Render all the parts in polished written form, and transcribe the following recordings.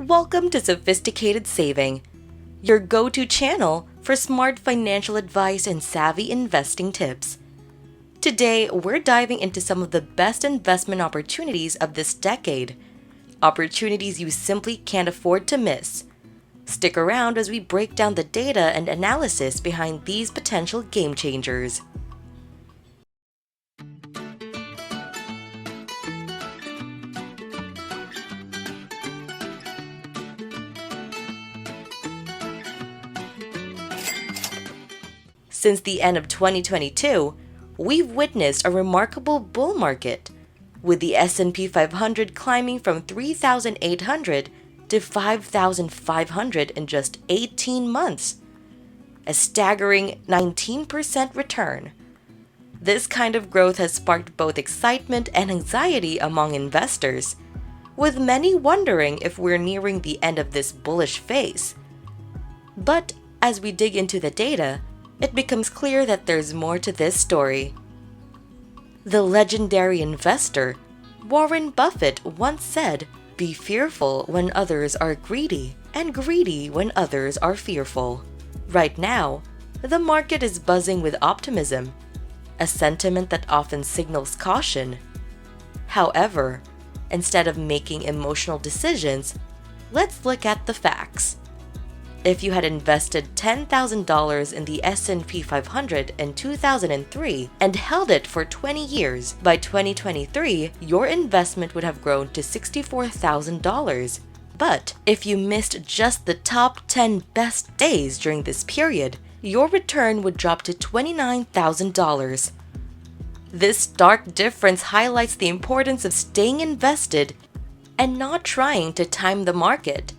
Welcome to Sophisticated Saving, your go-to channel for smart financial advice and savvy investing tips. Today, we're diving into some of the best investment opportunities of this decade, opportunities you simply can't afford to miss. Stick around as we break down the data and analysis behind these potential game changers. Since the end of 2022, we've witnessed a remarkable bull market, with the S&P 500 climbing from 3,800 to 5,500 in just 18 months, a staggering 19% return. This kind of growth has sparked both excitement and anxiety among investors, with many wondering if we're nearing the end of this bullish phase. But as we dig into the data, it becomes clear that there's more to this story. The legendary investor, Warren Buffett, once said, "Be fearful when others are greedy, and greedy when others are fearful." Right now, the market is buzzing with optimism, a sentiment that often signals caution. However, instead of making emotional decisions, let's look at the facts. If you had invested $10,000 in the S&P 500 in 2003 and held it for 20 years, by 2023, your investment would have grown to $64,000. But if you missed just the top 10 best days during this period, your return would drop to $29,000. This stark difference highlights the importance of staying invested and not trying to time the market.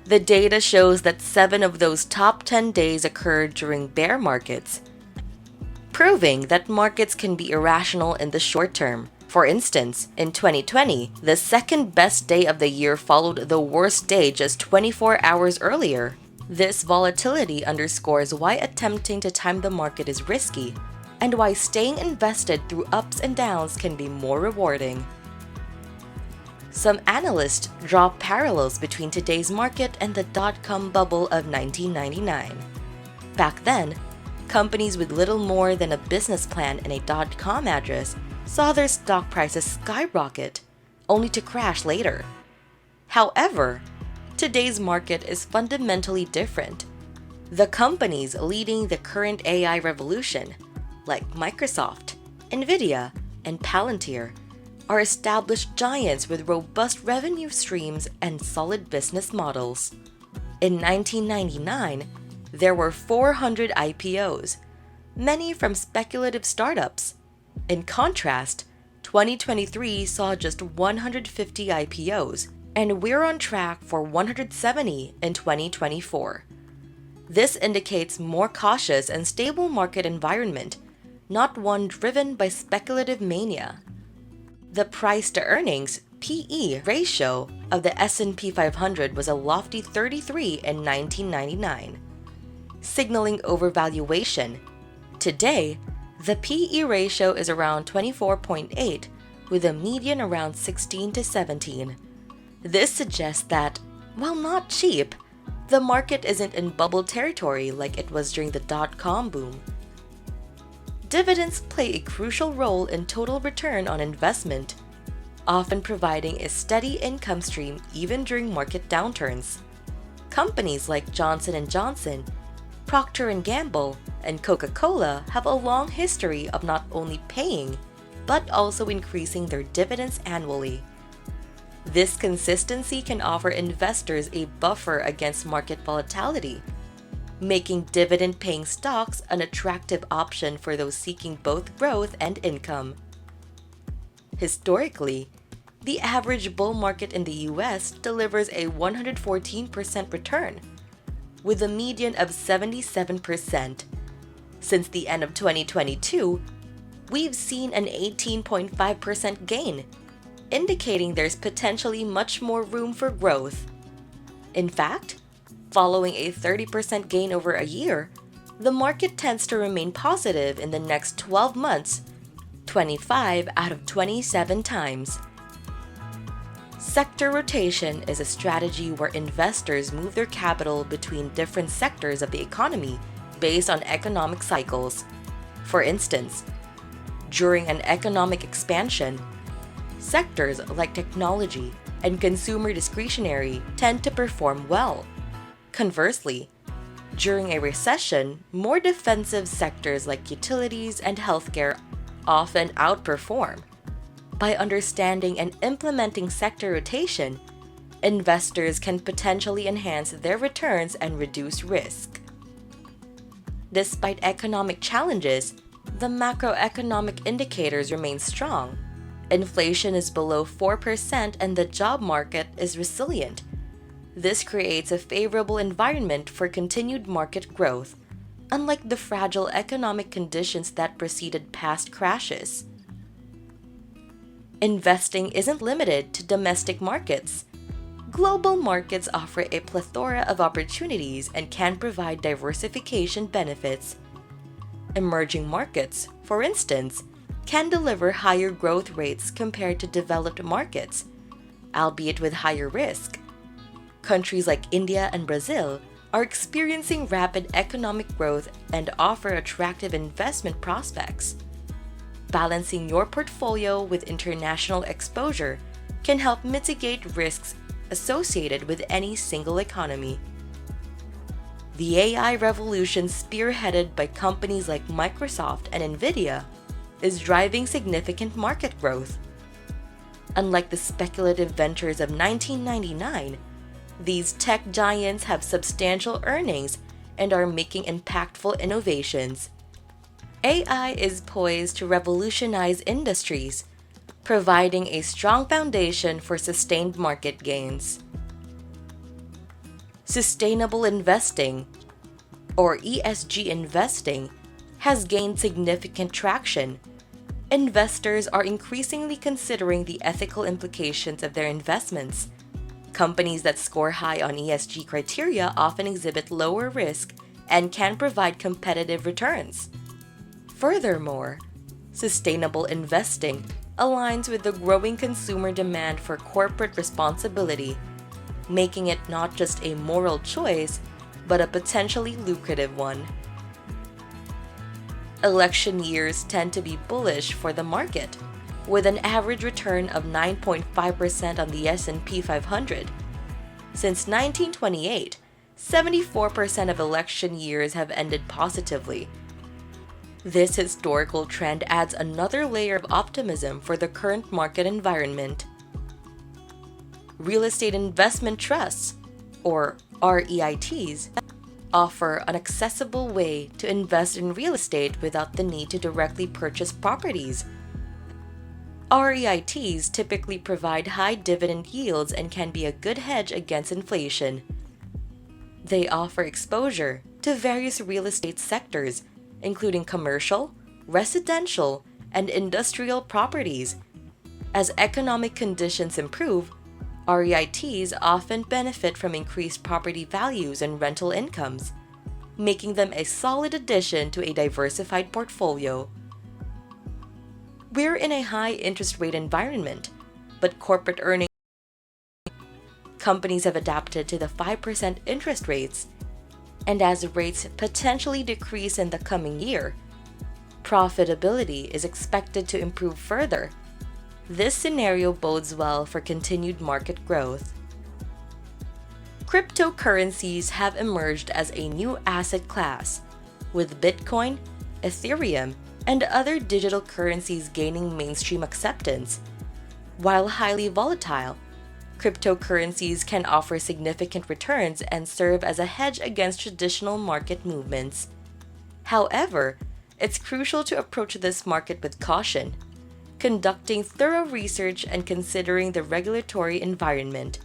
The data shows that 7 of those top 10 days occurred during bear markets, proving that markets can be irrational in the short term. For instance, in 2020, the second best day of the year followed the worst day just 24 hours earlier. This volatility underscores why attempting to time the market is risky, and why staying invested through ups and downs can be more rewarding. Some analysts draw parallels between today's market and the dot-com bubble of 1999. Back then, companies with little more than a business plan and a dot-com address saw their stock prices skyrocket, only to crash later. However, today's market is fundamentally different. The companies leading the current AI revolution, like Microsoft, Nvidia, and Palantir, are established giants with robust revenue streams and solid business models. In 1999, there were 400 IPOs, many from speculative startups. In contrast, 2023 saw just 150 IPOs, and we're on track for 170 in 2024. This indicates more cautious and stable market environment, not one driven by speculative mania. The price-to-earnings (PE) ratio of the S&P 500 was a lofty 33 in 1999, signaling overvaluation. Today, the PE ratio is around 24.8, with a median around 16 to 17. This suggests that, while not cheap, the market isn't in bubble territory like it was during the dot-com boom. Dividends play a crucial role in total return on investment, often providing a steady income stream even during market downturns. Companies like Johnson & Johnson, Procter & Gamble, and Coca-Cola have a long history of not only paying, but also increasing their dividends annually. This consistency can offer investors a buffer against market volatility, making dividend-paying stocks an attractive option for those seeking both growth and income. Historically, the average bull market in the US delivers a 114% return, with a median of 77%. Since the end of 2022, we've seen an 18.5% gain, indicating there's potentially much more room for growth. In fact, following a 30% gain over a year, the market tends to remain positive in the next 12 months, 25 out of 27 times. Sector rotation is a strategy where investors move their capital between different sectors of the economy based on economic cycles. For instance, during an economic expansion, sectors like technology and consumer discretionary tend to perform well. Conversely, during a recession, more defensive sectors like utilities and healthcare often outperform. By understanding and implementing sector rotation, investors can potentially enhance their returns and reduce risk. Despite economic challenges, the macroeconomic indicators remain strong. Inflation is below 4% and the job market is resilient. This creates a favorable environment for continued market growth, unlike the fragile economic conditions that preceded past crashes. Investing isn't limited to domestic markets. Global markets offer a plethora of opportunities and can provide diversification benefits. Emerging markets, for instance, can deliver higher growth rates compared to developed markets, albeit with higher risk. Countries like India and Brazil are experiencing rapid economic growth and offer attractive investment prospects. Balancing your portfolio with international exposure can help mitigate risks associated with any single economy. The AI revolution, spearheaded by companies like Microsoft and Nvidia, is driving significant market growth. Unlike the speculative ventures of 1999, these tech giants have substantial earnings and are making impactful innovations. AI is poised to revolutionize industries, providing a strong foundation for sustained market gains. Sustainable investing, or ESG investing, has gained significant traction. Investors are increasingly considering the ethical implications of their investments. Companies that score high on ESG criteria often exhibit lower risk and can provide competitive returns. Furthermore, sustainable investing aligns with the growing consumer demand for corporate responsibility, making it not just a moral choice, but a potentially lucrative one. Election years tend to be bullish for the market, with an average return of 9.5% on the S&P 500. Since 1928, 74% of election years have ended positively. This historical trend adds another layer of optimism for the current market environment. Real estate investment trusts, or REITs, offer an accessible way to invest in real estate without the need to directly purchase properties. REITs typically provide high dividend yields and can be a good hedge against inflation. They offer exposure to various real estate sectors, including commercial, residential, and industrial properties. As economic conditions improve, REITs often benefit from increased property values and rental incomes, making them a solid addition to a diversified portfolio. We're in a high interest rate environment, but corporate earnings companies have adapted to the 5% interest rates, and as rates potentially decrease in the coming year, profitability is expected to improve further. This scenario bodes well for continued market growth. Cryptocurrencies have emerged as a new asset class, with Bitcoin, Ethereum, and other digital currencies gaining mainstream acceptance. While highly volatile, cryptocurrencies can offer significant returns and serve as a hedge against traditional market movements. However, it's crucial to approach this market with caution, conducting thorough research and considering the regulatory environment.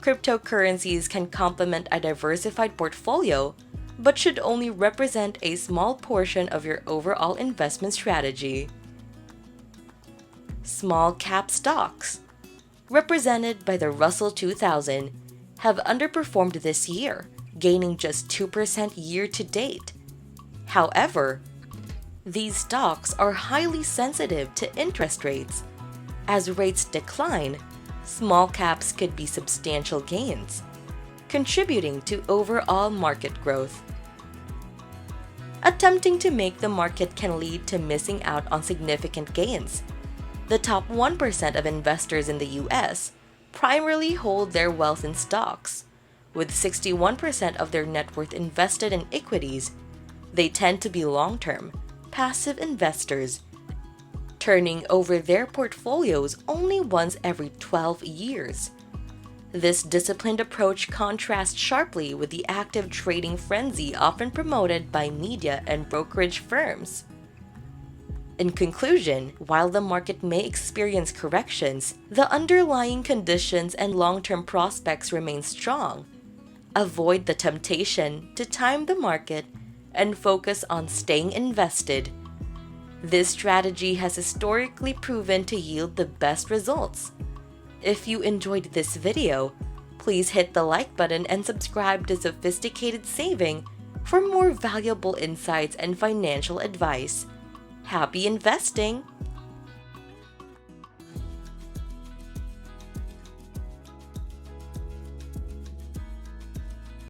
Cryptocurrencies can complement a diversified portfolio, but should only represent a small portion of your overall investment strategy. Small cap stocks, represented by the Russell 2000, have underperformed this year, gaining just 2% year to date. However, these stocks are highly sensitive to interest rates. As rates decline, small caps could be substantial gains, contributing to overall market growth. Attempting to make the market can lead to missing out on significant gains. The top 1% of investors in the US primarily hold their wealth in stocks. With 61% of their net worth invested in equities, they tend to be long-term, passive investors, turning over their portfolios only once every 12 years. This disciplined approach contrasts sharply with the active trading frenzy often promoted by media and brokerage firms. In conclusion, while the market may experience corrections, the underlying conditions and long-term prospects remain strong. Avoid the temptation to time the market and focus on staying invested. This strategy has historically proven to yield the best results. If you enjoyed this video, please hit the like button and subscribe to Sophisticated Saving for more valuable insights and financial advice. Happy investing!